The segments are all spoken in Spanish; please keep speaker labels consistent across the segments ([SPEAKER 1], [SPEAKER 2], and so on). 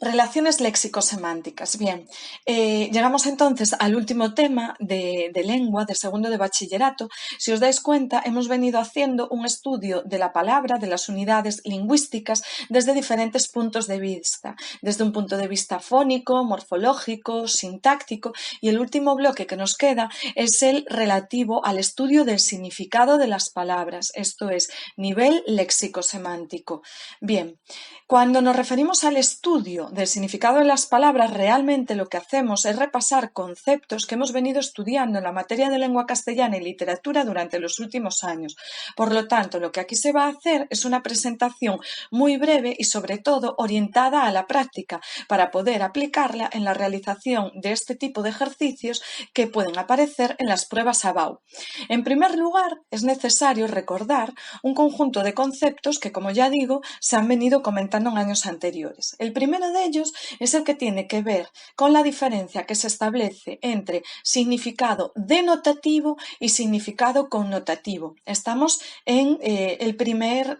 [SPEAKER 1] Relaciones léxico-semánticas. Bien, llegamos entonces al último tema de lengua, de segundo de bachillerato. Si os dais cuenta, hemos venido haciendo un estudio de la palabra, de las unidades lingüísticas, desde diferentes puntos de vista. Desde un punto de vista fónico, morfológico, sintáctico, y el último bloque que nos queda es el relativo al estudio del significado de las palabras, esto es, nivel léxico-semántico. Bien, cuando nos referimos al estudio del significado de las palabras, realmente lo que hacemos es repasar conceptos que hemos venido estudiando en la materia de lengua castellana y literatura durante los últimos años. Por lo tanto, lo que aquí se va a hacer es una presentación muy breve y sobre todo orientada a la práctica para poder aplicarla en la realización de este tipo de ejercicios que pueden aparecer en las pruebas ABAU. En primer lugar, es necesario recordar un conjunto de conceptos que, como ya digo, se han venido comentando en años anteriores. El primero de ellos es el que tiene que ver con la diferencia que se establece entre significado denotativo y significado connotativo. Estamos en el primer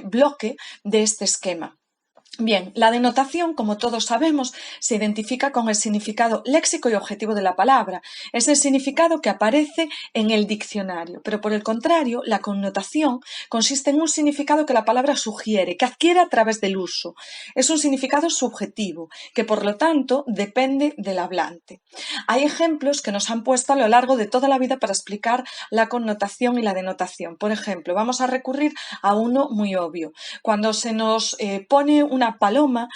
[SPEAKER 1] bloque de este esquema. Bien, la denotación, como todos sabemos, se identifica con el significado léxico y objetivo de la palabra. Es el significado que aparece en el diccionario, pero por el contrario, la connotación consiste en un significado que la palabra sugiere, que adquiere a través del uso. Es un significado subjetivo, que por lo tanto depende del hablante. Hay ejemplos que nos han puesto a lo largo de toda la vida para explicar la connotación y la denotación. Por ejemplo, vamos a recurrir a uno muy obvio. Cuando se nos pone una paloma,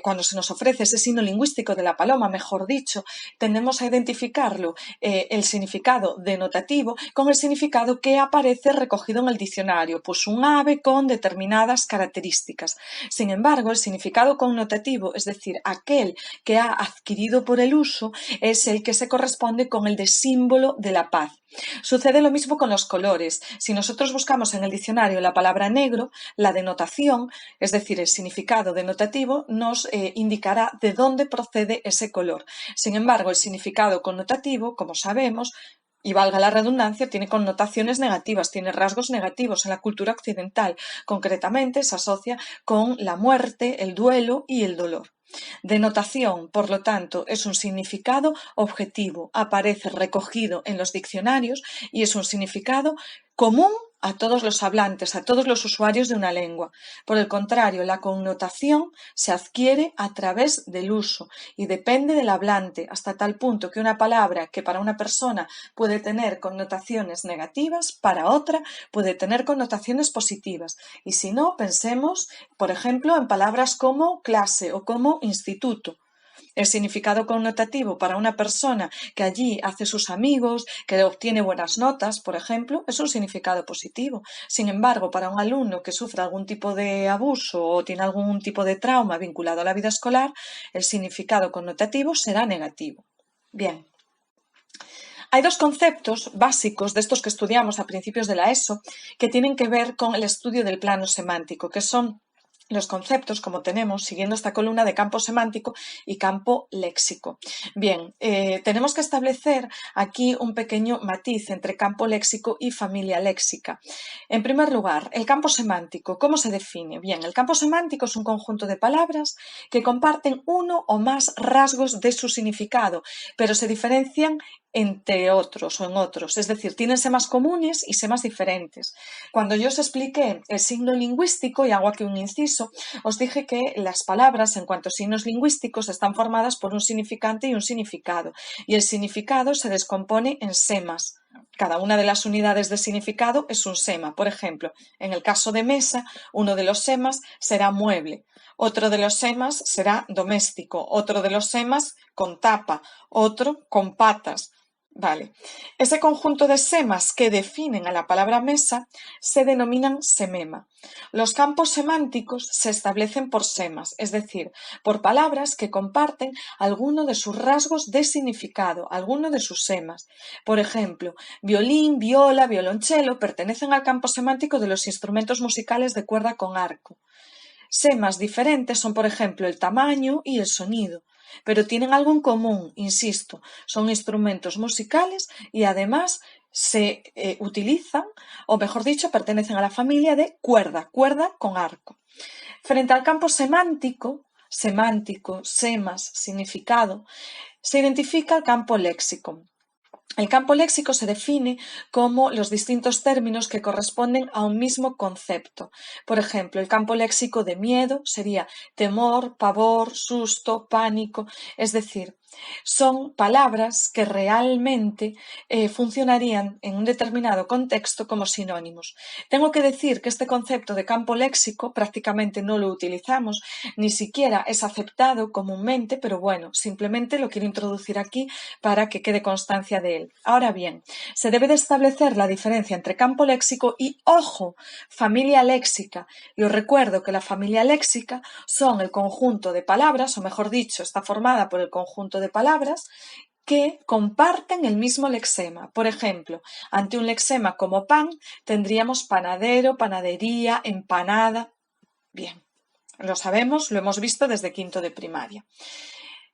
[SPEAKER 1] cuando se nos ofrece ese signo lingüístico de la paloma, mejor dicho, tendemos a identificarlo, el significado denotativo, con el significado que aparece recogido en el diccionario, pues un ave con determinadas características. Sin embargo, el significado connotativo, es decir, aquel que ha adquirido por el uso, es el que se corresponde con el de símbolo de la paz. Sucede lo mismo con los colores. Si nosotros buscamos en el diccionario la palabra negro, la denotación, es decir, el significado denotativo, nos indicará de dónde procede ese color. Sin embargo, el significado connotativo, como sabemos, y valga la redundancia, tiene connotaciones negativas, tiene rasgos negativos en la cultura occidental. Concretamente, se asocia con la muerte, el duelo y el dolor. Denotación, por lo tanto, es un significado objetivo, aparece recogido en los diccionarios y es un significado común a todos los hablantes, a todos los usuarios de una lengua. Por el contrario, la connotación se adquiere a través del uso y depende del hablante, hasta tal punto que una palabra que para una persona puede tener connotaciones negativas, para otra puede tener connotaciones positivas. Y si no, pensemos, por ejemplo, en palabras como clase o como instituto. El significado connotativo para una persona que allí hace sus amigos, que obtiene buenas notas, por ejemplo, es un significado positivo. Sin embargo, para un alumno que sufre algún tipo de abuso o tiene algún tipo de trauma vinculado a la vida escolar, el significado connotativo será negativo. Bien. Hay dos conceptos básicos de estos que estudiamos a principios de la ESO que tienen que ver con el estudio del plano semántico, que son los conceptos, como tenemos, siguiendo esta columna de campo semántico y campo léxico. Bien, tenemos que establecer aquí un pequeño matiz entre campo léxico y familia léxica. En primer lugar, el campo semántico, ¿cómo se define? Bien, el campo semántico es un conjunto de palabras que comparten uno o más rasgos de su significado, pero se diferencian entre otros o en otros, es decir, tienen semas comunes y semas diferentes. Cuando yo os expliqué el signo lingüístico, y hago aquí un inciso, os dije que las palabras, en cuanto a signos lingüísticos, están formadas por un significante y un significado, y el significado se descompone en semas. Cada una de las unidades de significado es un sema. Por ejemplo, en el caso de mesa, uno de los semas será mueble, otro de los semas será doméstico, otro de los semas con tapa, otro con patas. Vale. Ese conjunto de semas que definen a la palabra mesa se denominan semema. Los campos semánticos se establecen por semas, es decir, por palabras que comparten alguno de sus rasgos de significado, alguno de sus semas. Por ejemplo, violín, viola, violonchelo pertenecen al campo semántico de los instrumentos musicales de cuerda con arco. Semas diferentes son, por ejemplo, el tamaño y el sonido, pero tienen algo en común, insisto, son instrumentos musicales y además se utilizan, o mejor dicho, pertenecen a la familia de cuerda, cuerda con arco. Frente al campo semántico, semántico, semas, significado, se identifica el campo léxico. El campo léxico se define como los distintos términos que corresponden a un mismo concepto. Por ejemplo, el campo léxico de miedo sería temor, pavor, susto, pánico, es decir, son palabras que realmente funcionarían en un determinado contexto como sinónimos. Tengo que decir que este concepto de campo léxico prácticamente no lo utilizamos, ni siquiera es aceptado comúnmente, pero bueno, simplemente lo quiero introducir aquí para que quede constancia de él. Ahora bien, se debe de establecer la diferencia entre campo léxico y, ojo, familia léxica. Y os recuerdo que la familia léxica son el conjunto de palabras, o mejor dicho, está formada por el conjunto de palabras que comparten el mismo lexema. Por ejemplo, ante un lexema como pan, tendríamos panadero, panadería, empanada. Bien, lo sabemos, lo hemos visto desde quinto de primaria.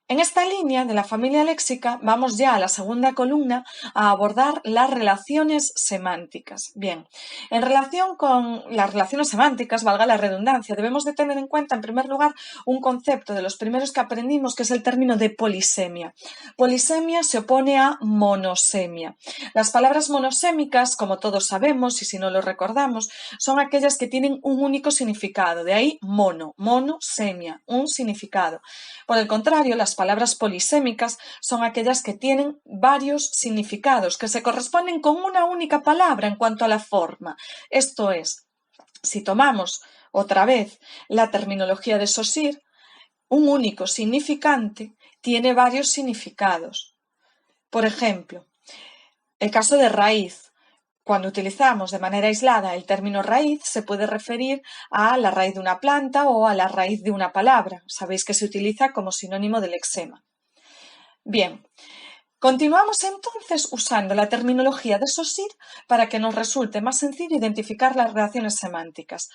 [SPEAKER 1] En esta línea de la familia léxica vamos ya a la segunda columna a abordar las relaciones semánticas. Bien, en relación con las relaciones semánticas, valga la redundancia, debemos de tener en cuenta en primer lugar un concepto de los primeros que aprendimos que es el término de polisemia. Polisemia se opone a monosemia. Las palabras monosémicas, como todos sabemos y si no lo recordamos, son aquellas que tienen un único significado, de ahí monosemia, un significado. Por el contrario, las palabras polisémicas son aquellas que tienen varios significados, que se corresponden con una única palabra en cuanto a la forma. Esto es, si tomamos otra vez la terminología de Saussure, un único significante tiene varios significados. Por ejemplo, el caso de raíz. Cuando utilizamos de manera aislada el término raíz, se puede referir a la raíz de una planta o a la raíz de una palabra. Sabéis que se utiliza como sinónimo del lexema. Bien, continuamos entonces usando la terminología de Saussure para que nos resulte más sencillo identificar las relaciones semánticas.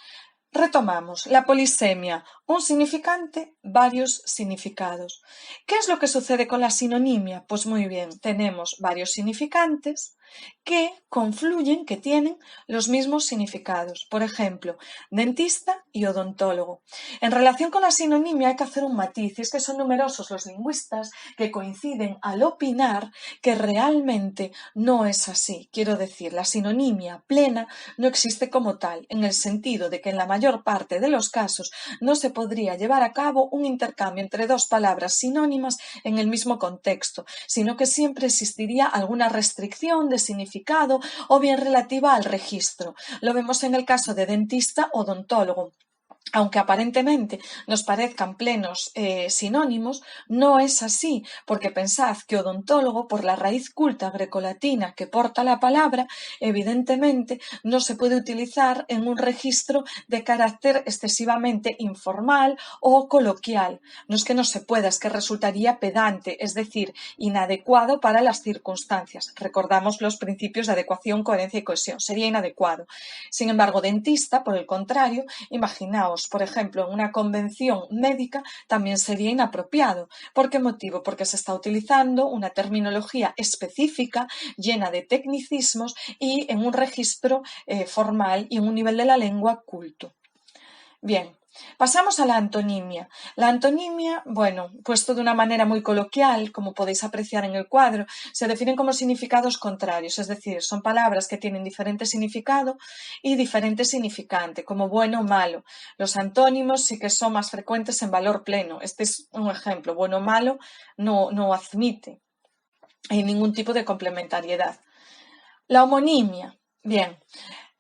[SPEAKER 1] Retomamos, la polisemia, un significante, varios significados. ¿Qué es lo que sucede con la sinonimia? Pues muy bien, tenemos varios significantes que confluyen, que tienen los mismos significados. Por ejemplo, dentista y odontólogo. En relación con la sinonimia hay que hacer un matiz, y es que son numerosos los lingüistas que coinciden al opinar que realmente no es así. Quiero decir, la sinonimia plena no existe como tal, en el sentido de que en la mayor parte de los casos no se podría llevar a cabo un intercambio entre dos palabras sinónimas en el mismo contexto, sino que siempre existiría alguna restricción de significado o bien relativa al registro. Lo vemos en el caso de dentista o odontólogo. Aunque aparentemente nos parezcan plenos sinónimos, no es así, porque pensad que odontólogo, por la raíz culta grecolatina que porta la palabra, evidentemente no se puede utilizar en un registro de carácter excesivamente informal o coloquial. No es que no se pueda, es que resultaría pedante, es decir, inadecuado para las circunstancias. Recordamos los principios de adecuación, coherencia y cohesión. Sería inadecuado. Sin embargo, dentista, por el contrario, imaginaos, por ejemplo, en una convención médica también sería inapropiado. ¿Por qué motivo? Porque se está utilizando una terminología específica, llena de tecnicismos y en un registro formal y en un nivel de la lengua culto. Bien, pasamos a la antonimia. La antonimia, bueno, puesto de una manera muy coloquial, como podéis apreciar en el cuadro, se definen como significados contrarios, es decir, son palabras que tienen diferente significado y diferente significante, como bueno o malo. Los antónimos sí que son más frecuentes en valor pleno. Este es un ejemplo. Bueno o malo no admite ningún tipo de complementariedad. La homonimia. Bien,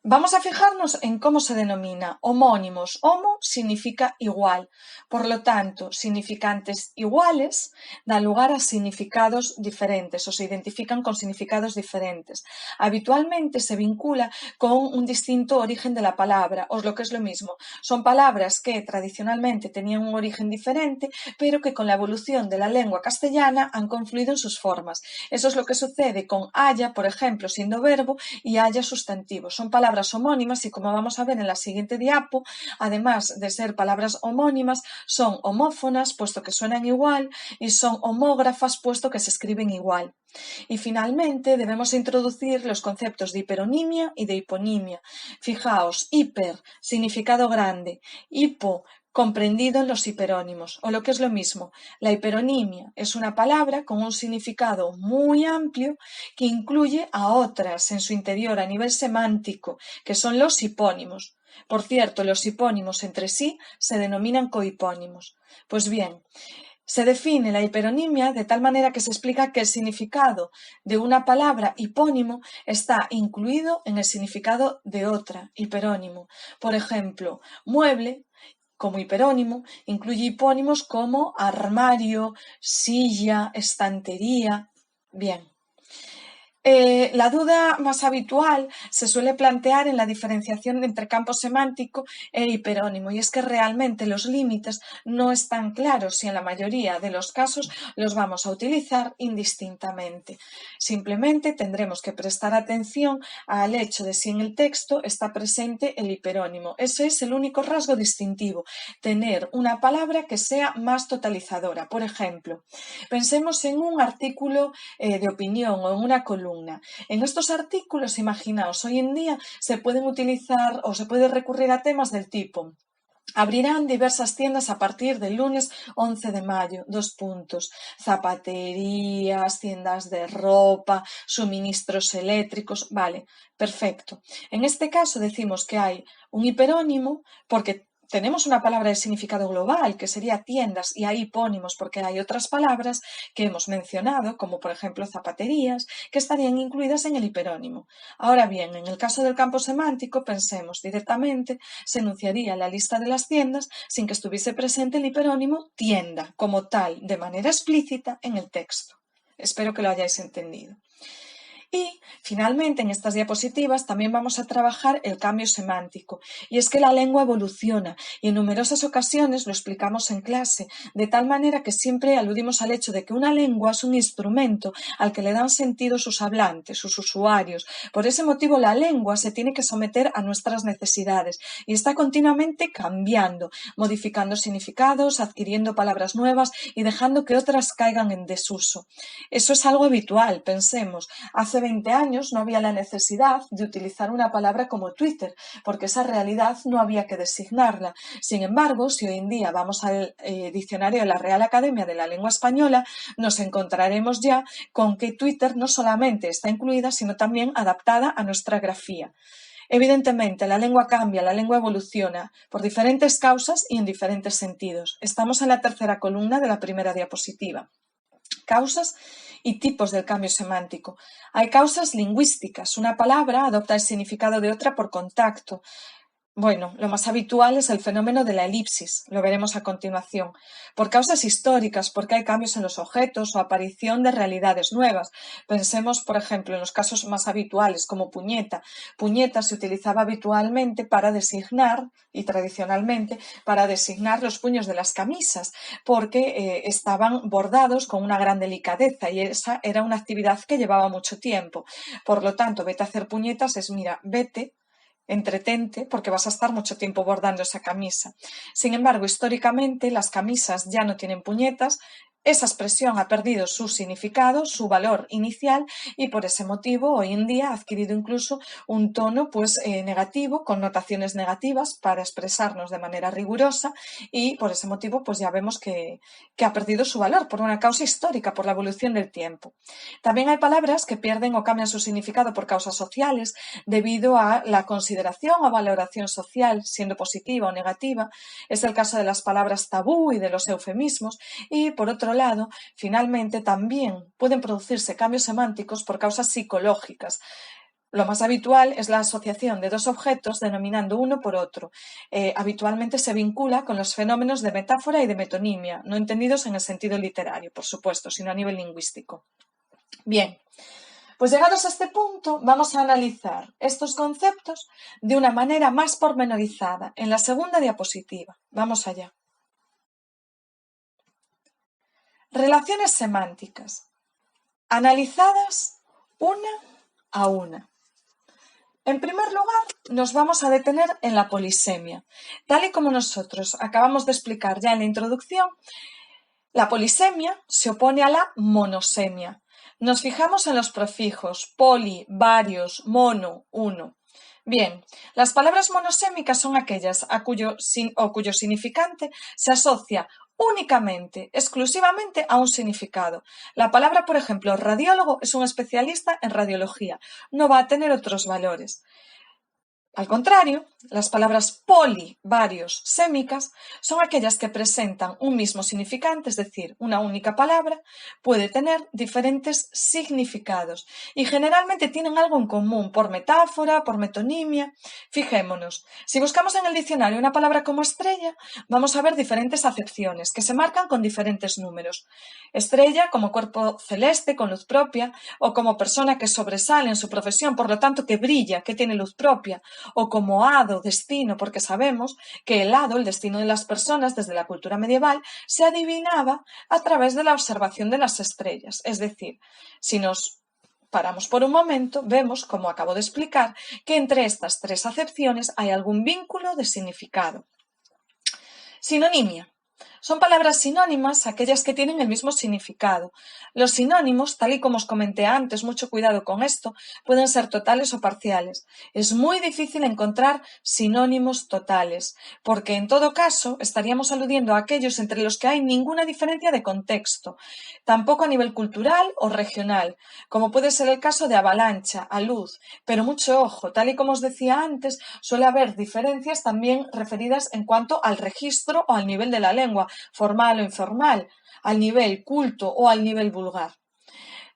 [SPEAKER 1] vamos a fijarnos en cómo se denomina. Homónimos. Homo significa igual. Por lo tanto, significantes iguales dan lugar a significados diferentes o se identifican con significados diferentes. Habitualmente se vincula con un distinto origen de la palabra, o lo que es lo mismo. Son palabras que tradicionalmente tenían un origen diferente, pero que con la evolución de la lengua castellana han confluido en sus formas. Eso es lo que sucede con haya, por ejemplo, siendo verbo, y haya sustantivo. Son palabras homónimas y, como vamos a ver en la siguiente diapo, además de ser palabras homónimas, son homófonas, puesto que suenan igual, y son homógrafas, puesto que se escriben igual. Y finalmente debemos introducir los conceptos de hiperonimia y de hiponimia. Fijaos, hiper, significado grande, hipo, comprendido en los hiperónimos, o lo que es lo mismo, la hiperonimia es una palabra con un significado muy amplio que incluye a otras en su interior a nivel semántico, que son los hipónimos. Por cierto, los hipónimos entre sí se denominan cohipónimos. Pues bien, se define la hiperonimia de tal manera que se explica que el significado de una palabra hipónimo está incluido en el significado de otra, hiperónimo. Por ejemplo, mueble, como hiperónimo, incluye hipónimos como armario, silla, estantería. Bien. La duda más habitual se suele plantear en la diferenciación entre campo semántico e hiperónimo, y es que realmente los límites no están claros y en la mayoría de los casos los vamos a utilizar indistintamente. Simplemente tendremos que prestar atención al hecho de si en el texto está presente el hiperónimo. Ese es el único rasgo distintivo, tener una palabra que sea más totalizadora. Por ejemplo, pensemos en un artículo de opinión o en una columna. En estos artículos, imaginaos, hoy en día se pueden utilizar o se puede recurrir a temas del tipo: abrirán diversas tiendas a partir del lunes 11 de mayo, zapaterías, tiendas de ropa, suministros eléctricos, vale, perfecto. En este caso decimos que hay un hiperónimo porque tenemos una palabra de significado global, que sería tiendas, y hay hipónimos porque hay otras palabras que hemos mencionado, como por ejemplo zapaterías, que estarían incluidas en el hiperónimo. Ahora bien, en el caso del campo semántico, pensemos directamente, se enunciaría la lista de las tiendas sin que estuviese presente el hiperónimo tienda, como tal, de manera explícita en el texto. Espero que lo hayáis entendido. Y, finalmente, en estas diapositivas también vamos a trabajar el cambio semántico. Y es que la lengua evoluciona y en numerosas ocasiones lo explicamos en clase, de tal manera que siempre aludimos al hecho de que una lengua es un instrumento al que le dan sentido sus hablantes, sus usuarios. Por ese motivo, la lengua se tiene que someter a nuestras necesidades y está continuamente cambiando, modificando significados, adquiriendo palabras nuevas y dejando que otras caigan en desuso. Eso es algo habitual, pensemos. Hace 20 años no había la necesidad de utilizar una palabra como Twitter, porque esa realidad no había que designarla. Sin embargo, si hoy en día vamos al diccionario de la Real Academia de la Lengua Española, nos encontraremos ya con que Twitter no solamente está incluida, sino también adaptada a nuestra grafía. Evidentemente, la lengua cambia, la lengua evoluciona por diferentes causas y en diferentes sentidos. Estamos en la tercera columna de la primera diapositiva. Causas y tipos del cambio semántico. Hay causas lingüísticas. Una palabra adopta el significado de otra por contacto. Bueno, lo más habitual es el fenómeno de la elipsis, lo veremos a continuación, por causas históricas, porque hay cambios en los objetos o aparición de realidades nuevas. Pensemos, por ejemplo, en los casos más habituales, como puñeta. Puñeta se utilizaba habitualmente para designar, y tradicionalmente, para designar los puños de las camisas, porque estaban bordados con una gran delicadeza y esa era una actividad que llevaba mucho tiempo. Por lo tanto, vete a hacer puñetas es, mira, vete, entretente, porque vas a estar mucho tiempo bordando esa camisa. Sin embargo, históricamente las camisas ya no tienen puñetas. Esa expresión ha perdido su significado, su valor inicial, y por ese motivo hoy en día ha adquirido incluso un tono negativo, connotaciones negativas para expresarnos de manera rigurosa, y por ese motivo ya vemos que ha perdido su valor por una causa histórica, por la evolución del tiempo. También hay palabras que pierden o cambian su significado por causas sociales debido a la consideración o valoración social, siendo positiva o negativa. Es el caso de las palabras tabú y de los eufemismos. Y, por otro lado, finalmente también pueden producirse cambios semánticos por causas psicológicas. Lo más habitual es la asociación de dos objetos denominando uno por otro. Habitualmente se vincula con los fenómenos de metáfora y de metonimia, no entendidos en el sentido literario, por supuesto, sino a nivel lingüístico. Bien, pues llegados a este punto, vamos a analizar estos conceptos de una manera más pormenorizada en la segunda diapositiva. Vamos allá. Relaciones semánticas, analizadas una a una. En primer lugar, nos vamos a detener en la polisemia. Tal y como nosotros acabamos de explicar ya en la introducción, la polisemia se opone a la monosemia. Nos fijamos en los prefijos poli, varios, mono, uno. Bien, las palabras monosémicas son aquellas cuyo significante se asocia únicamente, exclusivamente a un significado. La palabra, por ejemplo, radiólogo es un especialista en radiología, no va a tener otros valores. Al contrario, las palabras poli, varios, sémicas son aquellas que presentan un mismo significante, es decir, una única palabra puede tener diferentes significados y generalmente tienen algo en común por metáfora, por metonimia. Fijémonos, si buscamos en el diccionario una palabra como estrella, vamos a ver diferentes acepciones que se marcan con diferentes números. Estrella como cuerpo celeste con luz propia o como persona que sobresale en su profesión, por lo tanto que brilla, que tiene luz propia, o como hado, destino, porque sabemos que el hado, el destino de las personas desde la cultura medieval, se adivinaba a través de la observación de las estrellas. Es decir, si nos paramos por un momento, vemos, como acabo de explicar, que entre estas tres acepciones hay algún vínculo de significado. Sinonimia. Son palabras sinónimas aquellas que tienen el mismo significado. Los sinónimos, tal y como os comenté antes, mucho cuidado con esto, pueden ser totales o parciales. Es muy difícil encontrar sinónimos totales, porque en todo caso estaríamos aludiendo a aquellos entre los que hay ninguna diferencia de contexto, tampoco a nivel cultural o regional, como puede ser el caso de avalancha, alud, pero mucho ojo, tal y como os decía antes, suele haber diferencias también referidas en cuanto al registro o al nivel de la lengua, formal o informal, al nivel culto o al nivel vulgar.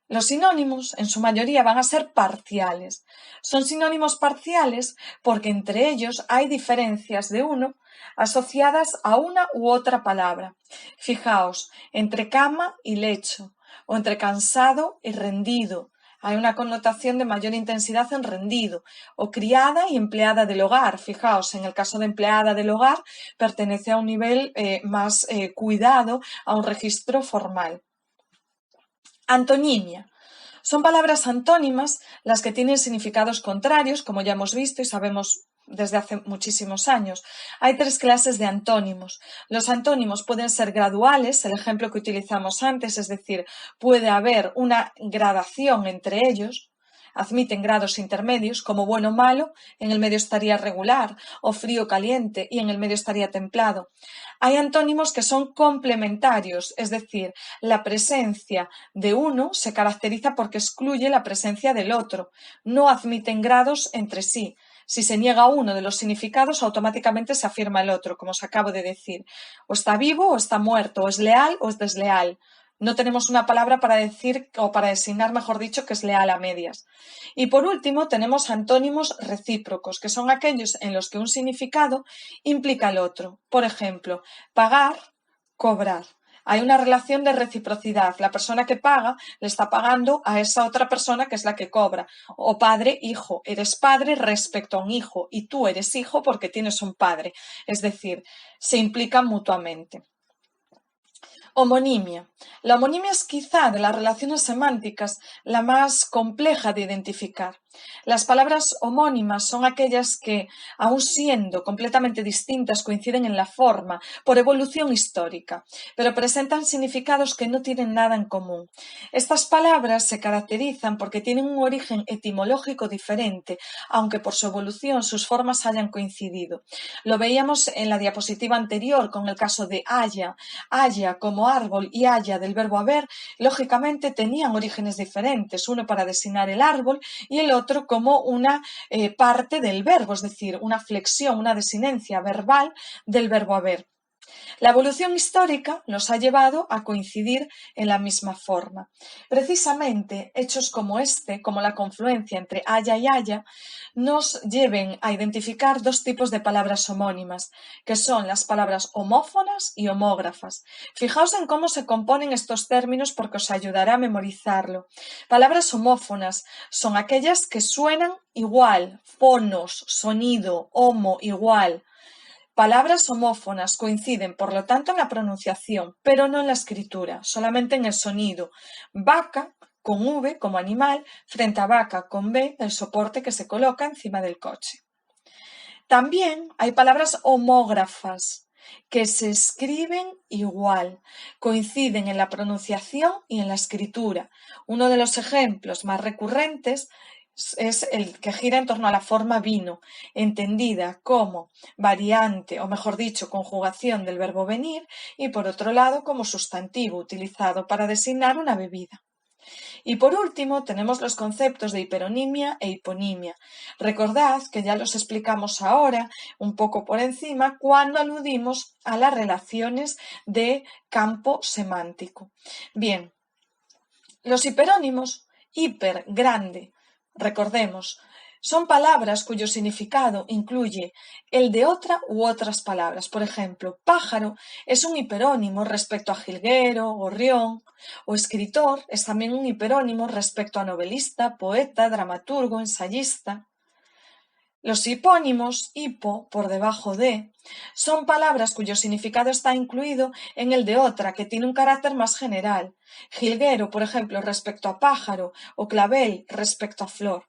[SPEAKER 1] Los sinónimos, en su mayoría, van a ser parciales. Son sinónimos parciales porque entre ellos hay diferencias de uno asociadas a una u otra palabra. Fijaos, entre cama y lecho, o entre cansado y rendido. Hay una connotación de mayor intensidad en rendido, o criada y empleada del hogar. Fijaos, en el caso de empleada del hogar, pertenece a un nivel más cuidado, a un registro formal. Antonimia. Son palabras antónimas las que tienen significados contrarios, como ya hemos visto y sabemos desde hace muchísimos años. Hay tres clases de antónimos. Los antónimos pueden ser graduales, el ejemplo que utilizamos antes, es decir, puede haber una gradación entre ellos. Admiten grados intermedios, como bueno o malo, en el medio estaría regular, o frío o caliente, y en el medio estaría templado. Hay antónimos que son complementarios, es decir, la presencia de uno se caracteriza porque excluye la presencia del otro. No admiten grados entre sí. Si se niega uno de los significados, automáticamente se afirma el otro, como os acabo de decir. O está vivo o está muerto, o es leal o es desleal. No tenemos una palabra para decir o para designar, mejor dicho, que es leal a medias. Y por último, tenemos antónimos recíprocos, que son aquellos en los que un significado implica el otro. Por ejemplo, pagar, cobrar. Hay una relación de reciprocidad. La persona que paga le está pagando a esa otra persona que es la que cobra. O padre, hijo. Eres padre respecto a un hijo y tú eres hijo porque tienes un padre. Es decir, se implican mutuamente. Homonimia. La homonimia es quizá de las relaciones semánticas la más compleja de identificar. Las palabras homónimas son aquellas que, aun siendo completamente distintas, coinciden en la forma, por evolución histórica, pero presentan significados que no tienen nada en común. Estas palabras se caracterizan porque tienen un origen etimológico diferente, aunque por su evolución sus formas hayan coincidido. Lo veíamos en la diapositiva anterior con el caso de haya. Haya como árbol y haya del verbo haber, lógicamente tenían orígenes diferentes, uno para designar el árbol y el otro como una parte del verbo, es decir, una flexión, una desinencia verbal del verbo haber. La evolución histórica nos ha llevado a coincidir en la misma forma. Precisamente hechos como este, como la confluencia entre haya y haya, nos lleven a identificar dos tipos de palabras homónimas, que son las palabras homófonas y homógrafas. Fijaos en cómo se componen estos términos porque os ayudará a memorizarlo. Palabras homófonas son aquellas que suenan igual, fonos, sonido, homo, igual. Palabras homófonas coinciden, por lo tanto, en la pronunciación, pero no en la escritura, solamente en el sonido. Vaca, con V como animal, frente a vaca con B, el soporte que se coloca encima del coche. También hay palabras homógrafas, que se escriben igual, coinciden en la pronunciación y en la escritura. Uno de los ejemplos más recurrentes es el que gira en torno a la forma vino, entendida como variante, o mejor dicho, conjugación del verbo venir, y por otro lado como sustantivo utilizado para designar una bebida. Y por último, tenemos los conceptos de hiperonimia e hiponimia. Recordad que ya los explicamos ahora, un poco por encima, cuando aludimos a las relaciones de campo semántico. Bien, los hiperónimos, hiper, grande, recordemos, son palabras cuyo significado incluye el de otra u otras palabras. Por ejemplo, pájaro es un hiperónimo respecto a jilguero, gorrión, o escritor es también un hiperónimo respecto a novelista, poeta, dramaturgo, ensayista. Los hipónimos, hipo, por debajo de, son palabras cuyo significado está incluido en el de otra, que tiene un carácter más general. Jilguero, por ejemplo, respecto a pájaro, o clavel respecto a flor.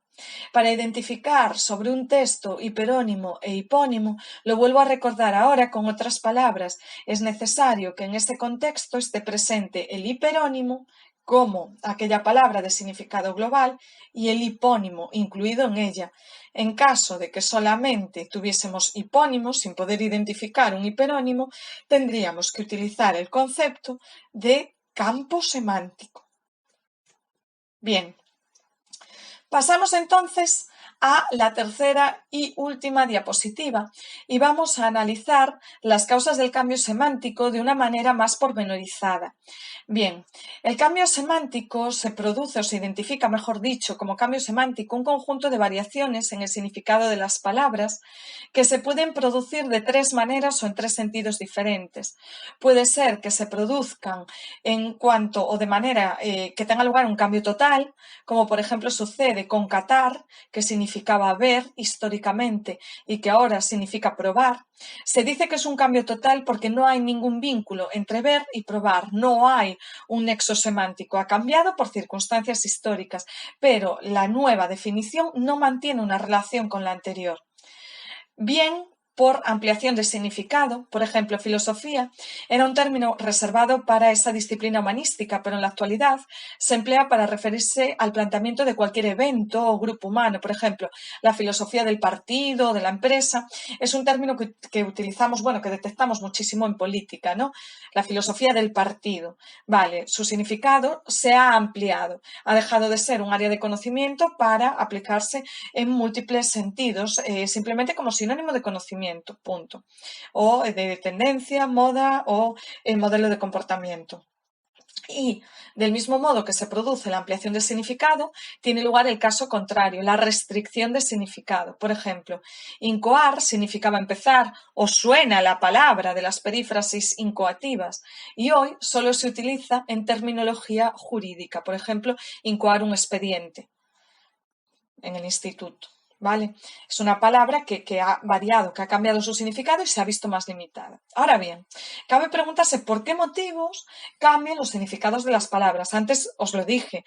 [SPEAKER 1] Para identificar sobre un texto hiperónimo e hipónimo, lo vuelvo a recordar ahora con otras palabras. Es necesario que en este contexto esté presente el hiperónimo como aquella palabra de significado global y el hipónimo incluido en ella. En caso de que solamente tuviésemos hipónimos sin poder identificar un hiperónimo, tendríamos que utilizar el concepto de campo semántico. Bien, pasamos entonces a la tercera y última diapositiva y vamos a analizar las causas del cambio semántico de una manera más pormenorizada. Bien, el cambio semántico se produce o se identifica, mejor dicho, como cambio semántico un conjunto de variaciones en el significado de las palabras que se pueden producir de tres maneras o en tres sentidos diferentes. Puede ser que se produzcan en cuanto o de manera que tenga lugar un cambio total, como por ejemplo sucede con catar, que significaba ver históricamente y que ahora significa probar. Se dice que es un cambio total porque no hay ningún vínculo entre ver y probar, no hay un nexo semántico, ha cambiado por circunstancias históricas, pero la nueva definición no mantiene una relación con la anterior. Bien por ampliación de significado, por ejemplo, filosofía era un término reservado para esa disciplina humanística, pero en la actualidad se emplea para referirse al planteamiento de cualquier evento o grupo humano. Por ejemplo, la filosofía del partido, de la empresa, es un término que utilizamos, bueno, que detectamos muchísimo en política, ¿no? La filosofía del partido. Vale, su significado se ha ampliado, ha dejado de ser un área de conocimiento para aplicarse en múltiples sentidos, simplemente como sinónimo de conocimiento, punto. O de tendencia, moda o el modelo de comportamiento. Y del mismo modo que se produce la ampliación de significado, tiene lugar el caso contrario, la restricción de significado. Por ejemplo, incoar significaba empezar o suena la palabra de las perífrasis incoativas y hoy solo se utiliza en terminología jurídica. Por ejemplo, incoar un expediente en el instituto. ¿Vale? Es una palabra que ha variado, que ha cambiado su significado y se ha visto más limitada. Ahora bien, cabe preguntarse por qué motivos cambian los significados de las palabras. Antes os lo dije,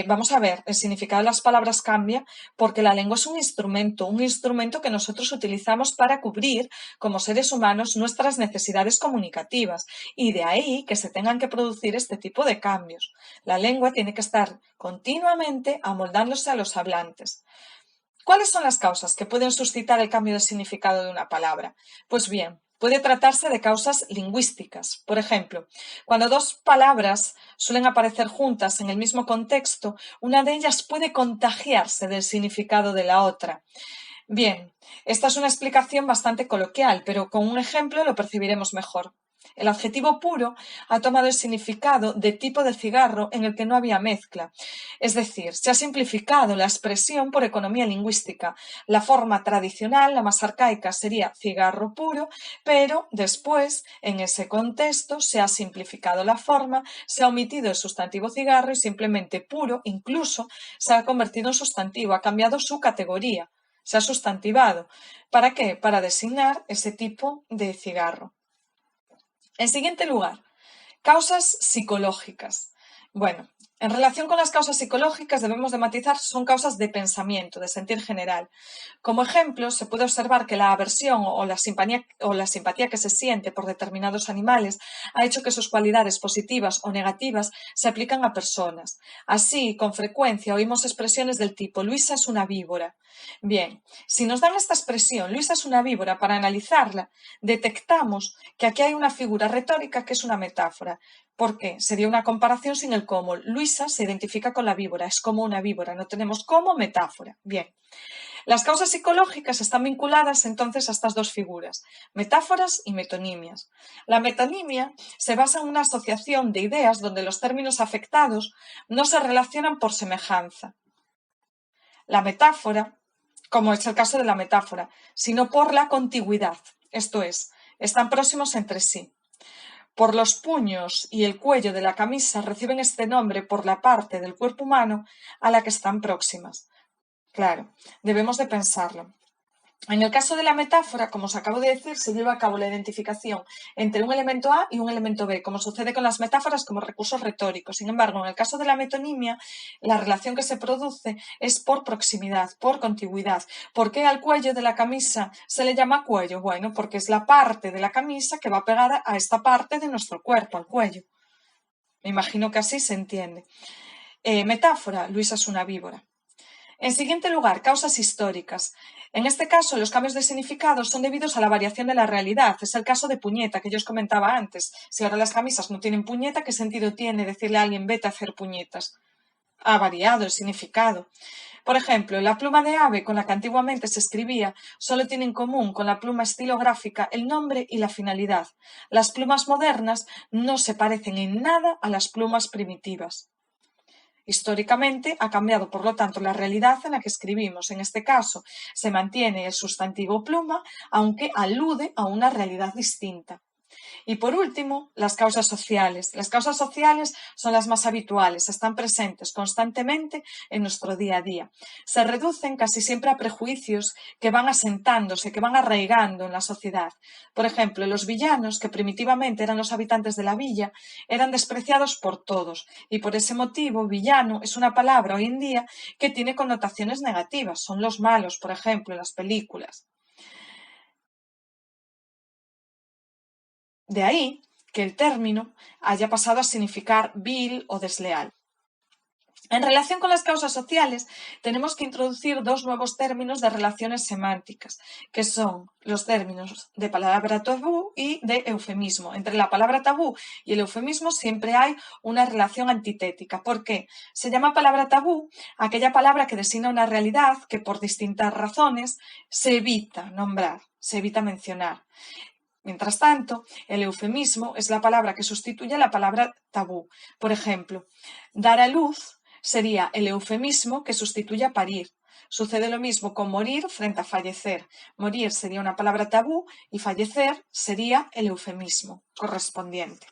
[SPEAKER 1] vamos a ver, el significado de las palabras cambia porque la lengua es un instrumento que nosotros utilizamos para cubrir como seres humanos nuestras necesidades comunicativas y de ahí que se tengan que producir este tipo de cambios. La lengua tiene que estar continuamente amoldándose a los hablantes. ¿Cuáles son las causas que pueden suscitar el cambio de significado de una palabra? Pues bien, puede tratarse de causas lingüísticas. Por ejemplo, cuando dos palabras suelen aparecer juntas en el mismo contexto, una de ellas puede contagiarse del significado de la otra. Bien, esta es una explicación bastante coloquial, pero con un ejemplo lo percibiremos mejor. El adjetivo puro ha tomado el significado de tipo de cigarro en el que no había mezcla. Es decir, se ha simplificado la expresión por economía lingüística. La forma tradicional, la más arcaica, sería cigarro puro, pero después, en ese contexto, se ha simplificado la forma, se ha omitido el sustantivo cigarro y simplemente puro, incluso, se ha convertido en sustantivo, ha cambiado su categoría, se ha sustantivado. ¿Para qué? Para designar ese tipo de cigarro. En siguiente lugar, causas psicológicas. Bueno, En relación con las causas psicológicas, debemos de matizar, son causas de pensamiento, de sentir general. Como ejemplo, se puede observar que la aversión o la simpatía que se siente por determinados animales ha hecho que sus cualidades positivas o negativas se aplican a personas. Así, con frecuencia oímos expresiones del tipo Luisa es una víbora. Bien, si nos dan esta expresión Luisa es una víbora para analizarla, detectamos que aquí hay una figura retórica que es una metáfora. ¿Por qué? Sería una comparación sin el cómo. Luisa se identifica con la víbora, es como una víbora, no tenemos cómo metáfora. Bien, las causas psicológicas están vinculadas entonces a estas dos figuras, metáforas y metonimias. La metonimia se basa en una asociación de ideas donde los términos afectados no se relacionan por semejanza. La metáfora, como es el caso de la metáfora, sino por la contigüidad, esto es, están próximos entre sí. Por los puños y el cuello de la camisa reciben este nombre por la parte del cuerpo humano a la que están próximas. Claro, debemos de pensarlo. En el caso de la metáfora, como os acabo de decir, se lleva a cabo la identificación entre un elemento A y un elemento B, como sucede con las metáforas como recursos retóricos. Sin embargo, en el caso de la metonimia, la relación que se produce es por proximidad, por contigüidad. ¿Por qué al cuello de la camisa se le llama cuello? Bueno, porque es la parte de la camisa que va pegada a esta parte de nuestro cuerpo, al cuello. Me imagino que así se entiende. Metáfora, Luisa es una víbora. En siguiente lugar, causas históricas. En este caso, los cambios de significado son debidos a la variación de la realidad. Es el caso de puñeta, que yo os comentaba antes. Si ahora las camisas no tienen puñeta, ¿qué sentido tiene decirle a alguien vete a hacer puñetas? Ha variado el significado. Por ejemplo, la pluma de ave con la que antiguamente se escribía solo tiene en común con la pluma estilográfica el nombre y la finalidad. Las plumas modernas no se parecen en nada a las plumas primitivas. Históricamente ha cambiado, por lo tanto, la realidad en la que escribimos. En este caso, se mantiene el sustantivo pluma, aunque alude a una realidad distinta. Y por último, las causas sociales. Las causas sociales son las más habituales, están presentes constantemente en nuestro día a día. Se reducen casi siempre a prejuicios que van asentándose, que van arraigando en la sociedad. Por ejemplo, los villanos, que primitivamente eran los habitantes de la villa, eran despreciados por todos y por ese motivo villano es una palabra hoy en día que tiene connotaciones negativas. Son los malos, por ejemplo, en las películas. De ahí que el término haya pasado a significar vil o desleal. En relación con las causas sociales, tenemos que introducir dos nuevos términos de relaciones semánticas, que son los términos de palabra tabú y de eufemismo. Entre la palabra tabú y el eufemismo siempre hay una relación antitética. ¿Por qué? Se llama palabra tabú aquella palabra que designa una realidad que por distintas razones se evita nombrar, se evita mencionar. Mientras tanto, el eufemismo es la palabra que sustituye a la palabra tabú. Por ejemplo, dar a luz sería el eufemismo que sustituye a parir. Sucede lo mismo con morir frente a fallecer. Morir sería una palabra tabú y fallecer sería el eufemismo correspondiente.